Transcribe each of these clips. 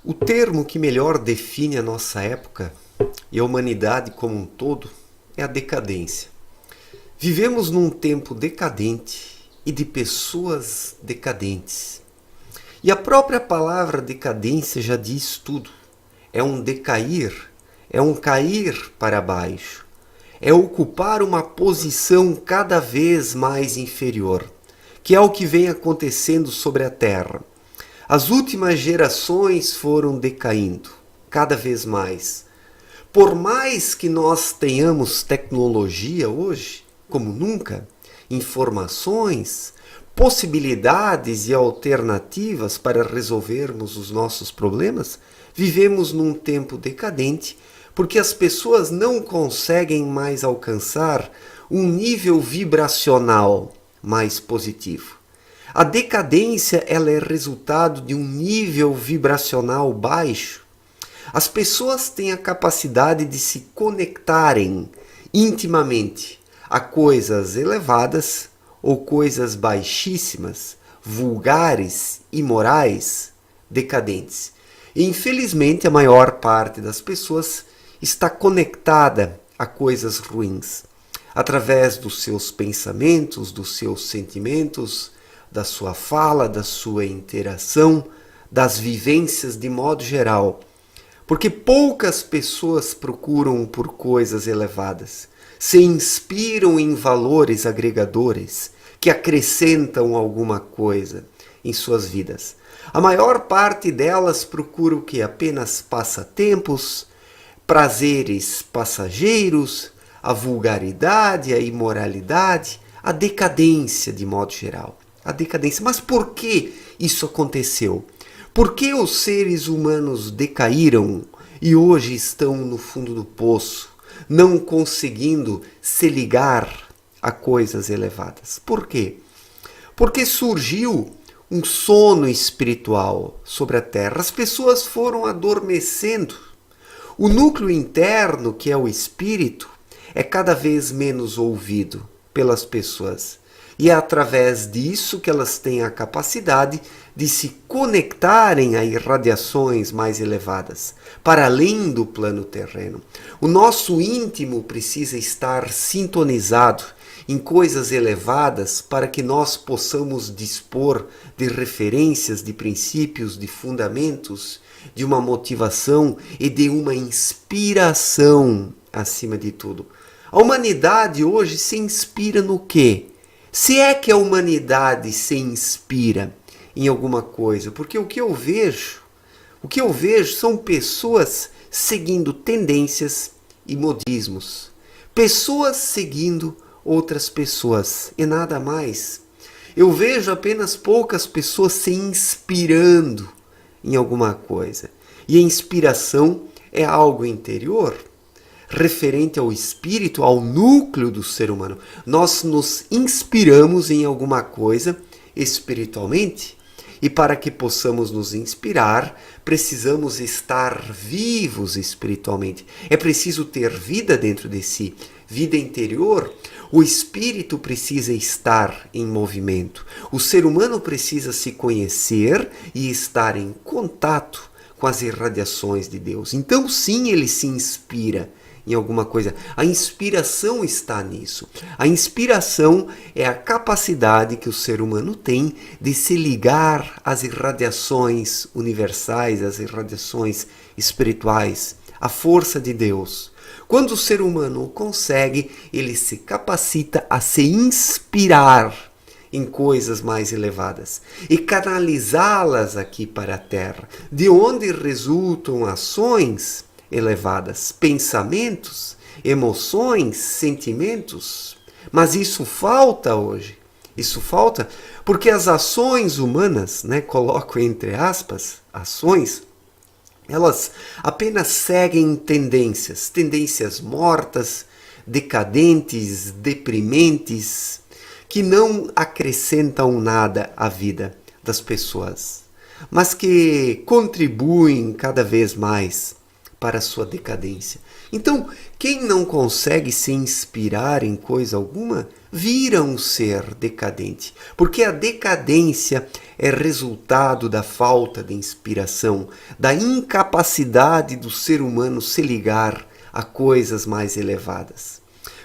O termo que melhor define a nossa época e a humanidade como um todo é a decadência. Vivemos num tempo decadente e de pessoas decadentes. E a própria palavra decadência já diz tudo. É um decair, é um cair para baixo, é ocupar uma posição cada vez mais inferior, que é o que vem acontecendo sobre a Terra. As últimas gerações foram decaindo cada vez mais. Por mais que nós tenhamos tecnologia hoje, como nunca, informações, possibilidades e alternativas para resolvermos os nossos problemas, vivemos num tempo decadente porque as pessoas não conseguem mais alcançar um nível vibracional mais positivo. A decadência ela é resultado de um nível vibracional baixo. As pessoas têm a capacidade de se conectarem intimamente a coisas elevadas ou coisas baixíssimas, vulgares, imorais, decadentes. E, infelizmente, a maior parte das pessoas está conectada a coisas ruins, através dos seus pensamentos, dos seus sentimentos, da sua fala, da sua interação, das vivências de modo geral. Porque poucas pessoas procuram por coisas elevadas, se inspiram em valores agregadores que acrescentam alguma coisa em suas vidas. A maior parte delas procura o que? Apenas passatempos, prazeres passageiros, a vulgaridade, a imoralidade, a decadência de modo geral. A decadência. Mas por que isso aconteceu? Por que os seres humanos decaíram e hoje estão no fundo do poço, não conseguindo se ligar a coisas elevadas? Por quê? Porque surgiu um sono espiritual sobre a Terra. As pessoas foram adormecendo. O núcleo interno, que é o espírito, é cada vez menos ouvido pelas pessoas. E é através disso que elas têm a capacidade de se conectarem a irradiações mais elevadas, para além do plano terreno. O nosso íntimo precisa estar sintonizado em coisas elevadas para que nós possamos dispor de referências, de princípios, de fundamentos, de uma motivação e de uma inspiração acima de tudo. A humanidade hoje se inspira no quê? Se é que a humanidade se inspira em alguma coisa, porque o que eu vejo são pessoas seguindo tendências e modismos, pessoas seguindo outras pessoas e nada mais. Eu vejo apenas poucas pessoas se inspirando em alguma coisa. E a inspiração é algo interior, referente ao espírito, ao núcleo do ser humano. Nós nos inspiramos em alguma coisa espiritualmente e para que possamos nos inspirar, precisamos estar vivos espiritualmente. É preciso ter vida dentro de si, vida interior. O espírito precisa estar em movimento. O ser humano precisa se conhecer e estar em contato com as irradiações de Deus. Então, sim, ele se inspira em alguma coisa. A inspiração está nisso. A inspiração é a capacidade que o ser humano tem de se ligar às irradiações universais, às irradiações espirituais, à força de Deus. Quando o ser humano consegue, ele se capacita a se inspirar em coisas mais elevadas e canalizá-las aqui para a Terra, de onde resultam ações elevadas, pensamentos, emoções, sentimentos. Mas isso falta hoje. Isso falta porque as ações humanas, coloco entre aspas, ações, elas apenas seguem tendências mortas, decadentes, deprimentes, que não acrescentam nada à vida das pessoas, mas que contribuem cada vez mais para a sua decadência. Então, quem não consegue se inspirar em coisa alguma, vira um ser decadente, porque a decadência é resultado da falta de inspiração, da incapacidade do ser humano se ligar a coisas mais elevadas.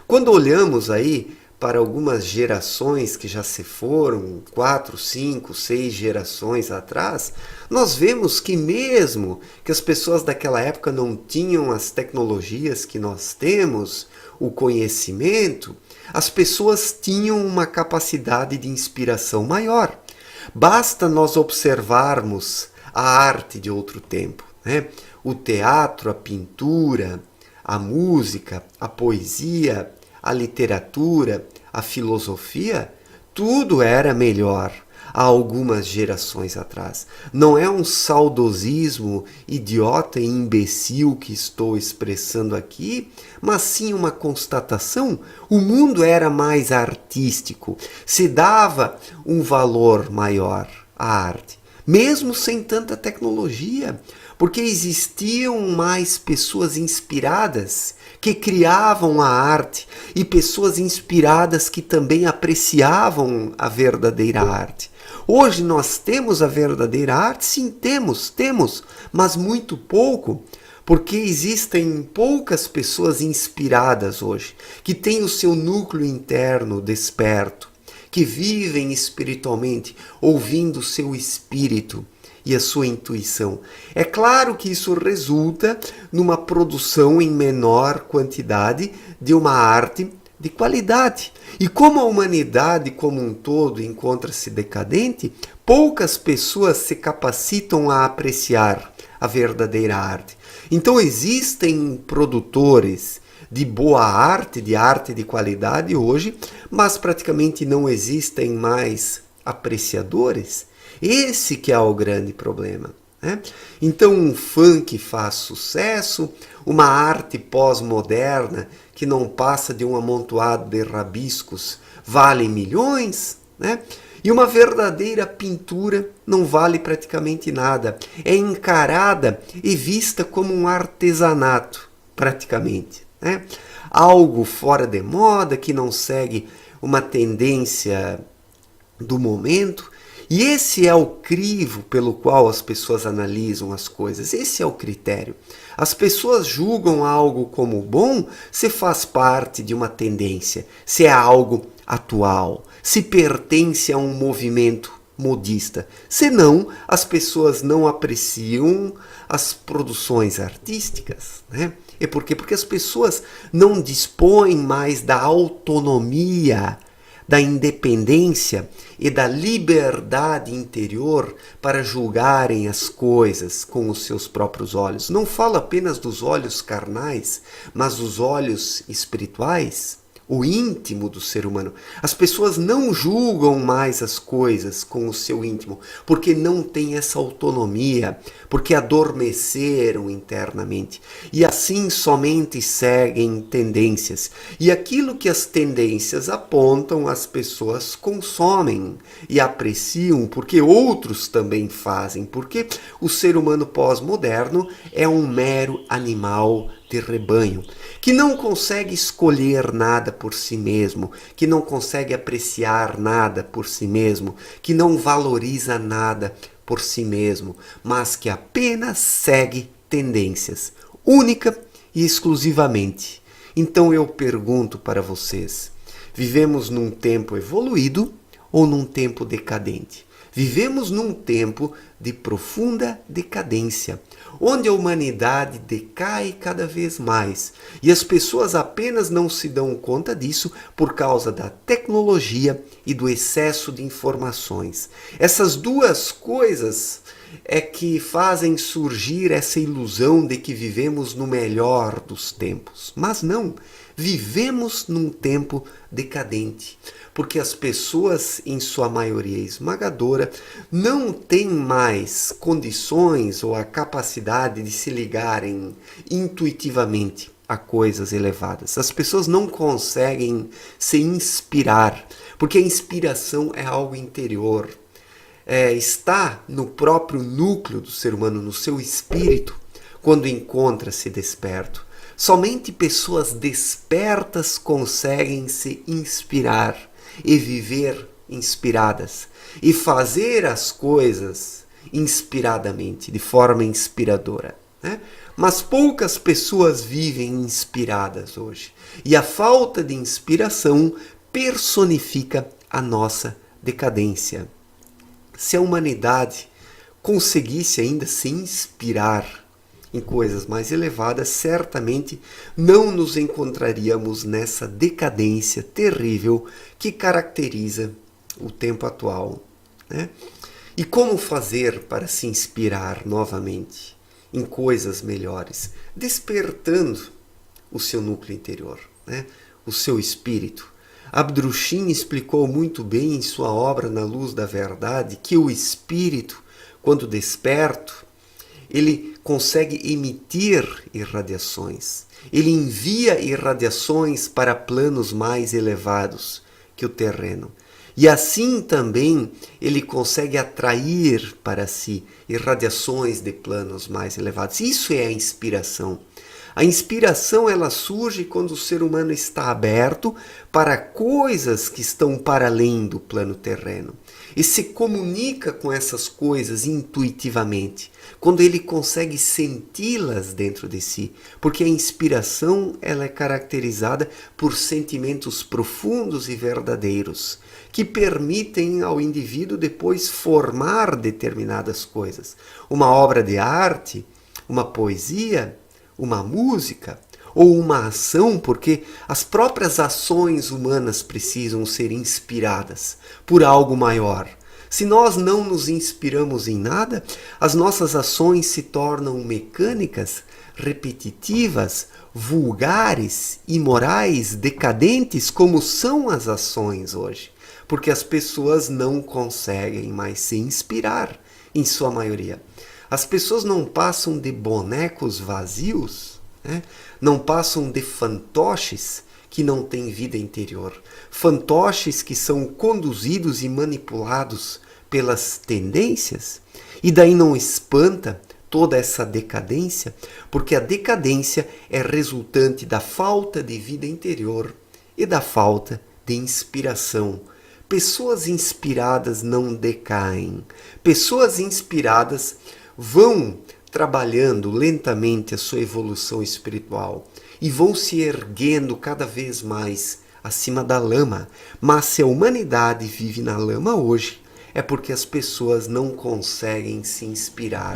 Quando olhamos aí para algumas gerações que já se foram, 4, 5, 6 gerações atrás, nós vemos que mesmo que as pessoas daquela época não tinham as tecnologias que nós temos, o conhecimento, as pessoas tinham uma capacidade de inspiração maior. Basta nós observarmos a arte de outro tempo, né? O teatro, a pintura, a música, a poesia, a literatura, a filosofia, tudo era melhor há algumas gerações atrás. Não é um saudosismo idiota e imbecil que estou expressando aqui, mas sim uma constatação. O mundo era mais artístico, se dava um valor maior à arte, mesmo sem tanta tecnologia, porque existiam mais pessoas inspiradas que criavam a arte e pessoas inspiradas que também apreciavam a verdadeira arte. Hoje nós temos a verdadeira arte? Sim, temos, mas muito pouco, porque existem poucas pessoas inspiradas hoje, que têm o seu núcleo interno desperto, que vivem espiritualmente, ouvindo o seu espírito e a sua intuição. É claro que isso resulta numa produção em menor quantidade de uma arte de qualidade. E como a humanidade como um todo encontra-se decadente, poucas pessoas se capacitam a apreciar a verdadeira arte. Então existem produtores de boa arte de qualidade hoje, mas praticamente não existem mais apreciadores. Esse que é o grande problema, né? Então um funk faz sucesso, uma arte pós-moderna que não passa de um amontoado de rabiscos vale milhões, né? E uma verdadeira pintura não vale praticamente nada. É encarada e vista como um artesanato, praticamente, né? Algo fora de moda, que não segue uma tendência do momento. E esse é o crivo pelo qual as pessoas analisam as coisas. Esse é o critério. As pessoas julgam algo como bom se faz parte de uma tendência, se é algo atual, se pertence a um movimento modista. Senão, as pessoas não apreciam as produções artísticas, né? E por quê? Porque as pessoas não dispõem mais da autonomia, da independência e da liberdade interior para julgarem as coisas com os seus próprios olhos. Não falo apenas dos olhos carnais, mas dos olhos espirituais, o íntimo do ser humano. As pessoas não julgam mais as coisas com o seu íntimo, porque não têm essa autonomia, porque adormeceram internamente. E assim somente seguem tendências. E aquilo que as tendências apontam, as pessoas consomem e apreciam, porque outros também fazem, porque o ser humano pós-moderno é um mero animal de rebanho, que não consegue escolher nada por si mesmo, que não consegue apreciar nada por si mesmo, que não valoriza nada por si mesmo, mas que apenas segue tendências, única e exclusivamente. Então eu pergunto para vocês, vivemos num tempo evoluído ou num tempo decadente? Vivemos num tempo de profunda decadência, onde a humanidade decai cada vez mais e as pessoas apenas não se dão conta disso por causa da tecnologia e do excesso de informações. Essas duas coisas é que fazem surgir essa ilusão de que vivemos no melhor dos tempos. Mas não, vivemos num tempo decadente, porque as pessoas, em sua maioria esmagadora, não têm mais condições ou a capacidade de se ligarem intuitivamente a coisas elevadas. As pessoas não conseguem se inspirar, porque a inspiração é algo interior. Está no próprio núcleo do ser humano, no seu espírito, quando encontra-se desperto. Somente pessoas despertas conseguem se inspirar e viver inspiradas e fazer as coisas inspiradamente, de forma inspiradora, né? Mas poucas pessoas vivem inspiradas hoje. E a falta de inspiração personifica a nossa decadência. Se a humanidade conseguisse ainda se inspirar em coisas mais elevadas, certamente não nos encontraríamos nessa decadência terrível que caracteriza o tempo atual, né? E como fazer para se inspirar novamente em coisas melhores? Despertando o seu núcleo interior, né? O seu espírito. Abdrushim explicou muito bem em sua obra Na Luz da Verdade que o espírito, quando desperto, ele consegue emitir irradiações. Ele envia irradiações para planos mais elevados que o terreno. E assim também ele consegue atrair para si irradiações de planos mais elevados. Isso é a inspiração. A inspiração ela surge quando o ser humano está aberto para coisas que estão para além do plano terreno e se comunica com essas coisas intuitivamente, quando ele consegue senti-las dentro de si, porque a inspiração ela é caracterizada por sentimentos profundos e verdadeiros que permitem ao indivíduo depois formar determinadas coisas. Uma obra de arte, uma poesia, uma música ou uma ação, porque as próprias ações humanas precisam ser inspiradas por algo maior. Se nós não nos inspiramos em nada, as nossas ações se tornam mecânicas, repetitivas, vulgares, imorais, decadentes, como são as ações hoje, porque as pessoas não conseguem mais se inspirar, em sua maioria. As pessoas não passam de bonecos vazios, né? Não passam de fantoches que não têm vida interior. Fantoches que são conduzidos e manipulados pelas tendências. E daí não espanta toda essa decadência, porque a decadência é resultante da falta de vida interior e da falta de inspiração. Pessoas inspiradas não decaem. Pessoas inspiradas vão trabalhando lentamente a sua evolução espiritual e vão se erguendo cada vez mais acima da lama. Mas se a humanidade vive na lama hoje, é porque as pessoas não conseguem se inspirar.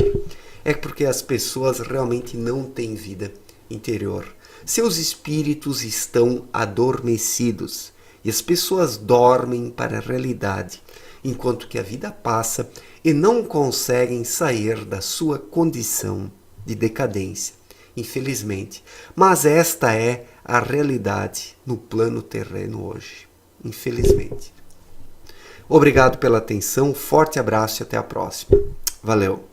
É porque as pessoas realmente não têm vida interior. Seus espíritos estão adormecidos e as pessoas dormem para a realidade, enquanto que a vida passa e não conseguem sair da sua condição de decadência, infelizmente. Mas esta é a realidade no plano terreno hoje, infelizmente. Obrigado pela atenção, forte abraço e até a próxima. Valeu!